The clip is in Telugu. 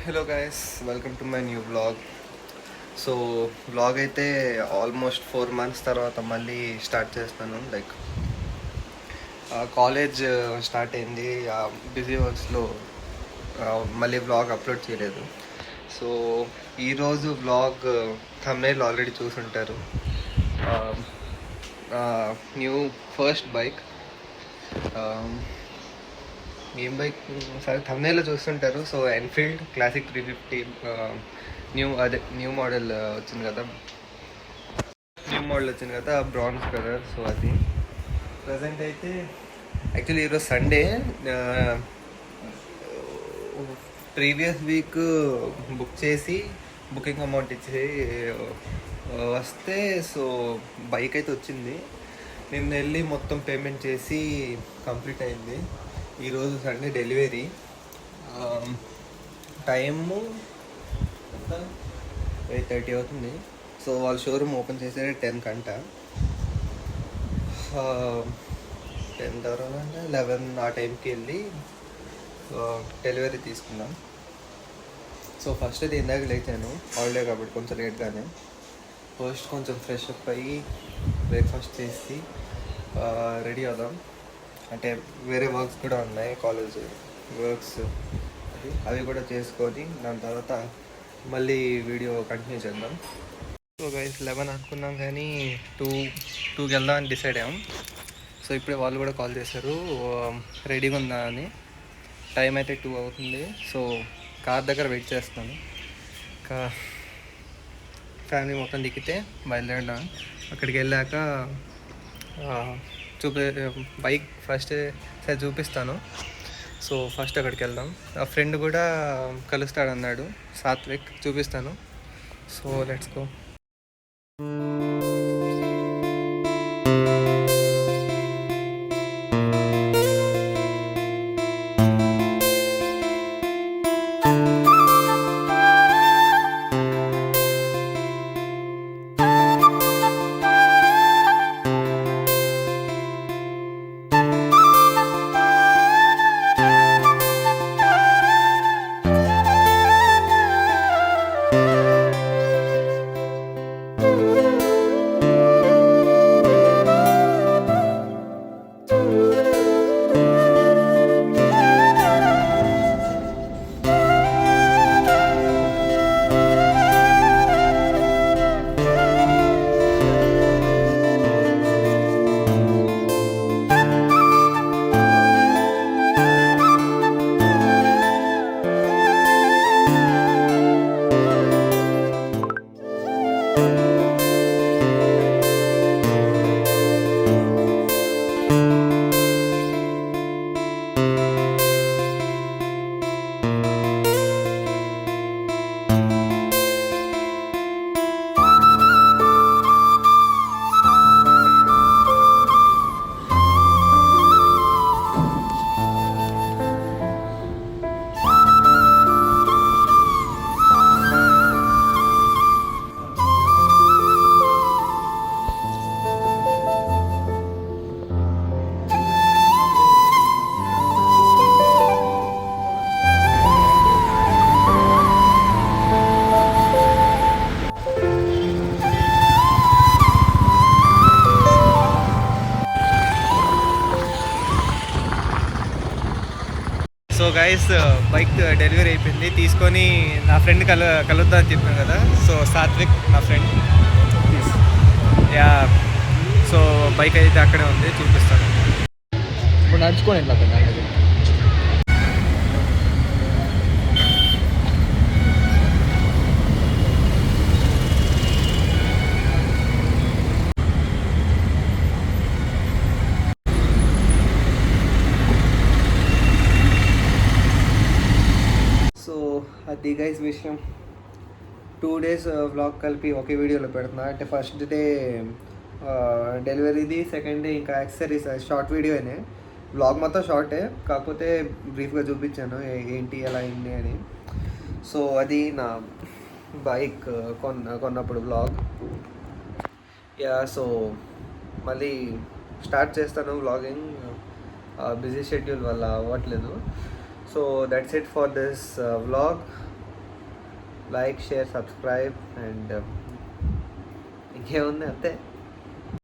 Hello guys, welcome to my new vlog. So vlog అయితే ఆల్మోస్ట్ 4 months తర్వాత మళ్ళీ స్టార్ట్ చేస్తాను. లైక్ కాలేజ్ స్టార్ట్ అయింది, బిజీ వర్క్స్లో మళ్ళీ వ్లాగ్ అప్లోడ్ చేయలేదు. సో ఈరోజు వ్లాగ్ థంబ్నెయిల్ ఆల్రెడీ చూసుంటారు. న్యూ ఫస్ట్ బైక్, ఏం బైక్ సరే థంబ్నెయిల్లో చూస్తుంటారు. So Enfield classic 350 new model వచ్చింది కదా, బ్రాంజ్ కలర్. సో అది ప్రజెంట్ అయితే యాక్చువల్లీ ఈరోజు సండే. ప్రీవియస్ వీక్ బుక్ చేసి బుకింగ్ అమౌంట్ ఇచ్చి వస్తే, సో బైక్ అయితే వచ్చింది. నిన్న వెళ్ళి మొత్తం పేమెంట్ చేసి కంప్లీట్ అయింది. ఈరోజు సండే డెలివరీ. టైము 8:30 అవుతుంది. సో వాళ్ళ షోరూమ్ ఓపెన్ చేసేది 10 కంట. 10 తర్వాత 11 ఆ టైంకి వెళ్ళి డెలివరీ తీసుకున్నాం. సో ఫస్ట్ అయితే ఇందాక లేచాను, హాలిడే కాబట్టి కొంచెం లేట్గానే. ఫస్ట్ కొంచెం ఫ్రెష్ అప్ అయ్యి బ్రేక్ఫాస్ట్ చేసి రెడీ అవుదాం. అంటే వేరే వర్క్స్ కూడా ఉన్నాయి, కాలేజ్ వర్క్స్, అవి కూడా చేసుకొని దాని తర్వాత మళ్ళీ వీడియో కంటిన్యూ చేద్దాం. సో గైస్ 11 అనుకున్నాం కానీ 2కి వెళ్దాం అని డిసైడ్ అయ్యాం. సో ఇప్పుడే వాళ్ళు కూడా కాల్ చేశారు రెడీగా ఉందా అని. టైం అయితే 2 అవుతుంది. సో కార్ దగ్గర వెయిట్ చేస్తున్నాను. ఇంకా ఫ్యామిలీ మొత్తం దిగితే బయలుదేరడం. అక్కడికి వెళ్ళాక బైక్ ఫస్ట్ సరే చూపిస్తాను. సో ఫస్ట్ అక్కడికి వెళ్దాం. ఆ ఫ్రెండ్ కూడా కలుస్తాడు అన్నాడు, సాత్విక్, చూపిస్తాను. So let's go. So guys bike delivery అయిపోయింది. తీసుకొని నా ఫ్రెండ్ కలుద్దాం అని చెప్పాను కదా. సో సాత్విక్ నా ఫ్రెండ్. యా, సో బైక్ అయితే అక్కడే ఉంది, చూపిస్తాను. ఇప్పుడు నడుచుకొని వెళ్ళాను. అది గైస్ విషయం. 2 days వ్లాగ్ కలిపి ఒకే వీడియోలో పెడుతున్నా. అంటే ఫస్ట్ డే డెలివరీది, సెకండ్ డే ఇంకా యాక్సెసరీస్ షార్ట్ వీడియోనే. వ్లాగ్ మొత్తం షార్టే, కాకపోతే బ్రీఫ్గా చూపించాను ఏంటి ఎలా అయింది అని. సో అది నా బైక్ కొన్నప్పుడు వ్లాగ్. యా, సో మళ్ళీ స్టార్ట్ చేస్తాను వ్లాగింగ్. బిజీ షెడ్యూల్ వల్ల అవ్వట్లేదు. So that's it for this vlog. Like share subscribe and ఇంకేముంది అంతే.